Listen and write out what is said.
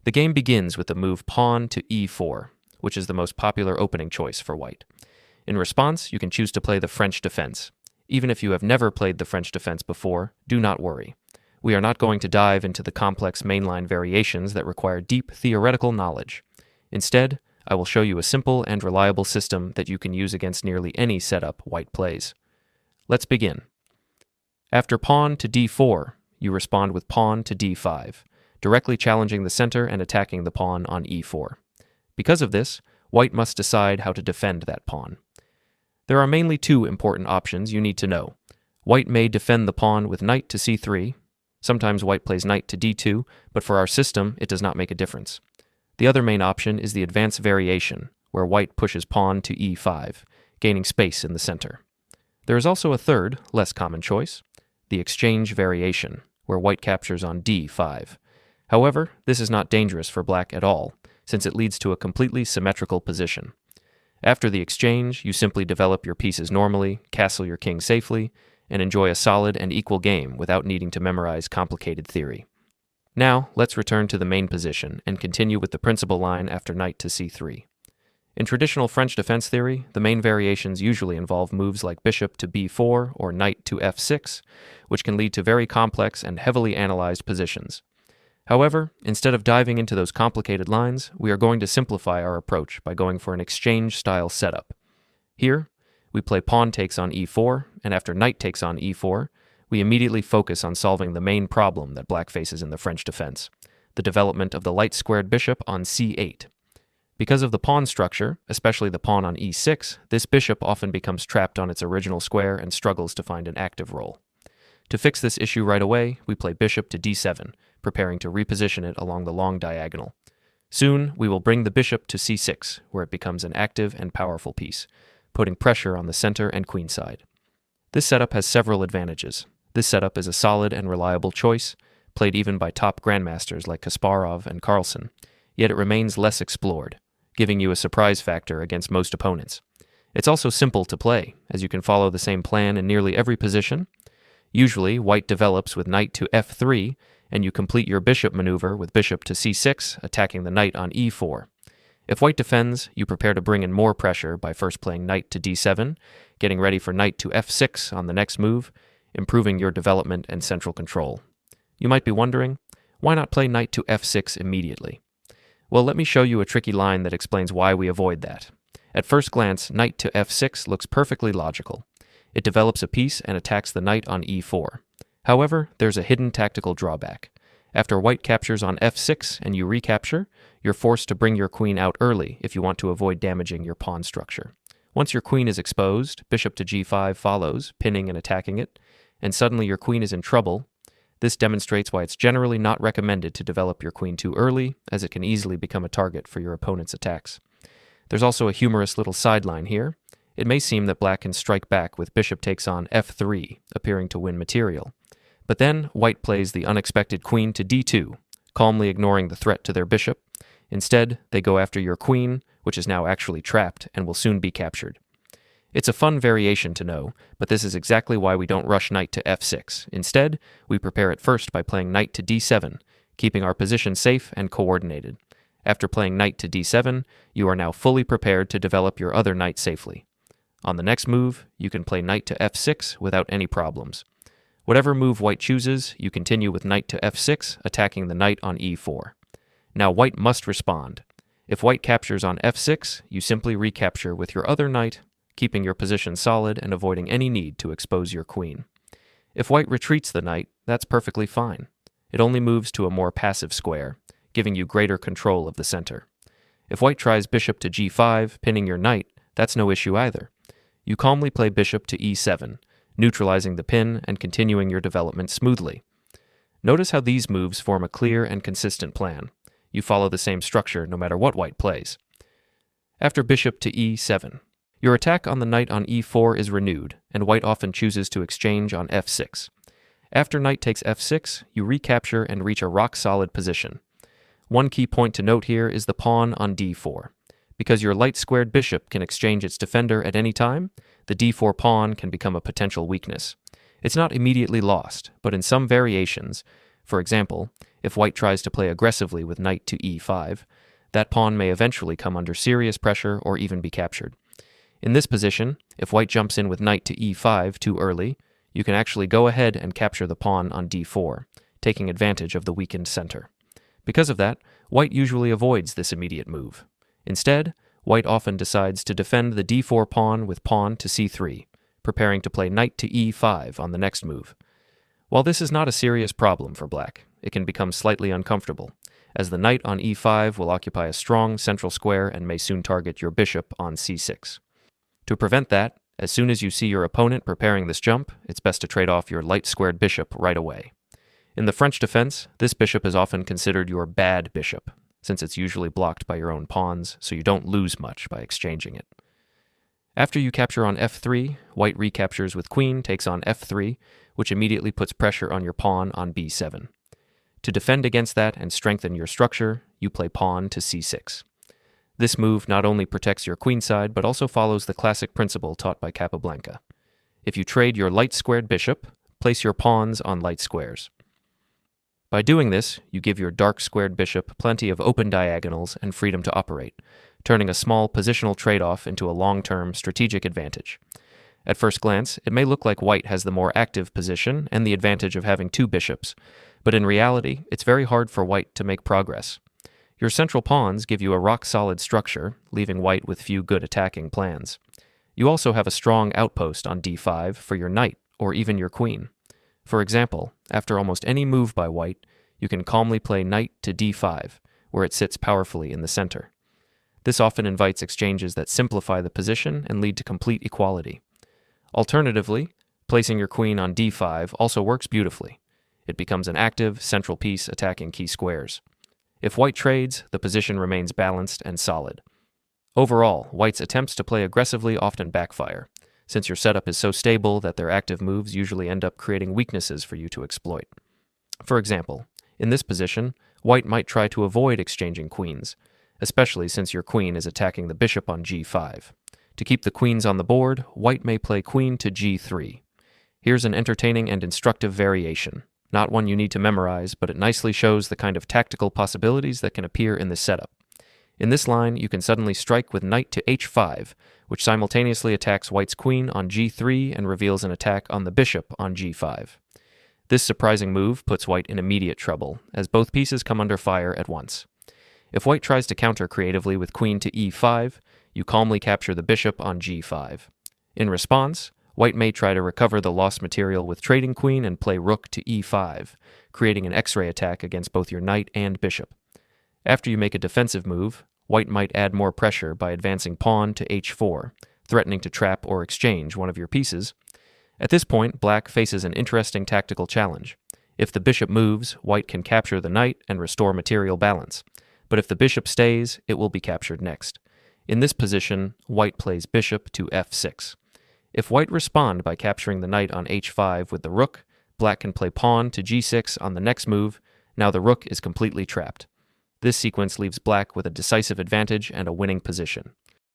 The game begins with the move pawn to e4, which is the most popular opening choice for white. In response, you can choose to play the French defense. Even if you have never played the French defense before, do not worry. We are not going to dive into the complex mainline variations that require deep theoretical knowledge. Instead, I will show you a simple and reliable system that you can use against nearly any setup white plays. Let's begin. After pawn to d4, you respond with pawn to d5, directly challenging the center and attacking the pawn on e4. Because of this, white must decide how to defend that pawn. There are mainly two important options you need to know. White may defend the pawn with knight to c3. Sometimes white plays knight to d2, but for our system, it does not make a difference. The other main option is the advance variation, where white pushes pawn to e5, gaining space in the center. There is also a third, less common choice, the exchange variation, where white captures on d5. However, this is not dangerous for black at all, since it leads to a completely symmetrical position. After the exchange, you simply develop your pieces normally, castle your king safely, and enjoy a solid and equal game without needing to memorize complicated theory. Now, let's return to the main position and continue with the principal line after knight to c3. In traditional French defense theory, the main variations usually involve moves like bishop to b4 or knight to f6, which can lead to very complex and heavily analyzed positions. However, instead of diving into those complicated lines, we are going to simplify our approach by going for an exchange-style setup. Here, we play pawn takes on e4, and after knight takes on e4, we immediately focus on solving the main problem that black faces in the French defense, the development of the light-squared bishop on c8. Because of the pawn structure, especially the pawn on e6, this bishop often becomes trapped on its original square and struggles to find an active role. To fix this issue right away, we play bishop to d7, preparing to reposition it along the long diagonal. Soon, we will bring the bishop to c6, where it becomes an active and powerful piece, putting pressure on the center and queenside. This setup has several advantages. This setup is a solid and reliable choice, played even by top grandmasters like Kasparov and Carlsen, yet it remains less explored, giving you a surprise factor against most opponents. It's also simple to play, as you can follow the same plan in nearly every position. Usually, white develops with knight to f3, and you complete your bishop maneuver with bishop to c6, attacking the knight on e4. If white defends, you prepare to bring in more pressure by first playing knight to d7, getting ready for knight to f6 on the next move, improving your development and central control. You might be wondering, why not play knight to f6 immediately? Well, let me show you a tricky line that explains why we avoid that. At first glance, knight to f6 looks perfectly logical. It develops a piece and attacks the knight on e4. However, there's a hidden tactical drawback. After white captures on f6 and you recapture, you're forced to bring your queen out early if you want to avoid damaging your pawn structure. Once your queen is exposed, bishop to g5 follows, pinning and attacking it, and suddenly your queen is in trouble. This demonstrates why it's generally not recommended to develop your queen too early, as it can easily become a target for your opponent's attacks. There's also a humorous little sideline here. It may seem that black can strike back with bishop takes on f3, appearing to win material. But then, white plays the unexpected queen to d2, calmly ignoring the threat to their bishop. Instead, they go after your queen, which is now actually trapped and will soon be captured. It's a fun variation to know, but this is exactly why we don't rush knight to f6. Instead, we prepare it first by playing knight to d7, keeping our position safe and coordinated. After playing knight to d7, you are now fully prepared to develop your other knight safely. On the next move, you can play knight to f6 without any problems. Whatever move white chooses, you continue with knight to f6, attacking the knight on e4. Now white must respond. If white captures on f6, you simply recapture with your other knight, keeping your position solid and avoiding any need to expose your queen. If white retreats the knight, that's perfectly fine. It only moves to a more passive square, giving you greater control of the center. If white tries bishop to g5, pinning your knight, that's no issue either. You calmly play bishop to e7, neutralizing the pin and continuing your development smoothly. Notice how these moves form a clear and consistent plan. You follow the same structure no matter what white plays. After bishop to e7, your attack on the knight on e4 is renewed, and white often chooses to exchange on f6. After knight takes f6, you recapture and reach a rock-solid position. One key point to note here is the pawn on d4. Because your light-squared bishop can exchange its defender at any time, the d4 pawn can become a potential weakness. It's not immediately lost, but in some variations, For example, if white tries to play aggressively with knight to e5, that pawn may eventually come under serious pressure or even be captured. In this position, if white jumps in with knight to e5 too early, you can actually go ahead and capture the pawn on d4, taking advantage of the weakened center. Because of that, white usually avoids this immediate move. Instead, white often decides to defend the d4 pawn with pawn to c3, preparing to play knight to e5 on the next move. While this is not a serious problem for black, it can become slightly uncomfortable, as the knight on e5 will occupy a strong central square and may soon target your bishop on c6. To prevent that, as soon as you see your opponent preparing this jump, it's best to trade off your light-squared bishop right away. In the French defense, this bishop is often considered your bad bishop, since it's usually blocked by your own pawns, so you don't lose much by exchanging it. After you capture on f3, white recaptures with queen takes on f3, which immediately puts pressure on your pawn on b7. To defend against that and strengthen your structure, you play pawn to c6. This move not only protects your queenside, but also follows the classic principle taught by Capablanca. If you trade your light-squared bishop, place your pawns on light squares. By doing this, you give your dark-squared bishop plenty of open diagonals and freedom to operate, turning a small positional trade-off into a long-term strategic advantage. At first glance, it may look like white has the more active position and the advantage of having two bishops, but in reality, it's very hard for white to make progress. Your central pawns give you a rock-solid structure, leaving white with few good attacking plans. You also have a strong outpost on d5 for your knight or even your queen. For example, after almost any move by white, you can calmly play knight to d5, where it sits powerfully in the center. This often invites exchanges that simplify the position and lead to complete equality. Alternatively, placing your queen on d5 also works beautifully. It becomes an active, central piece attacking key squares. If white trades, the position remains balanced and solid. Overall, white's attempts to play aggressively often backfire, since your setup is so stable that their active moves usually end up creating weaknesses for you to exploit. For example, in this position, white might try to avoid exchanging queens, especially since your queen is attacking the bishop on g5. To keep the queens on the board, white may play queen to g3. Here's an entertaining and instructive variation. Not one you need to memorize, but it nicely shows the kind of tactical possibilities that can appear in this setup. In this line, you can suddenly strike with knight to h5, which simultaneously attacks white's queen on g3 and reveals an attack on the bishop on g5. This surprising move puts white in immediate trouble, as both pieces come under fire at once. If white tries to counter creatively with queen to e5, you calmly capture the bishop on g5. In response, white may try to recover the lost material with trading queen and play rook to e5, creating an X-ray attack against both your knight and bishop. After you make a defensive move, white might add more pressure by advancing pawn to h4, threatening to trap or exchange one of your pieces. At this point, black faces an interesting tactical challenge. If the bishop moves, white can capture the knight and restore material balance. But if the bishop stays, it will be captured next. In this position, white plays bishop to f6. If white respond by capturing the knight on h5 with the rook, black can play pawn to g6 on the next move. Now the rook is completely trapped. This sequence leaves black with a decisive advantage and a winning position.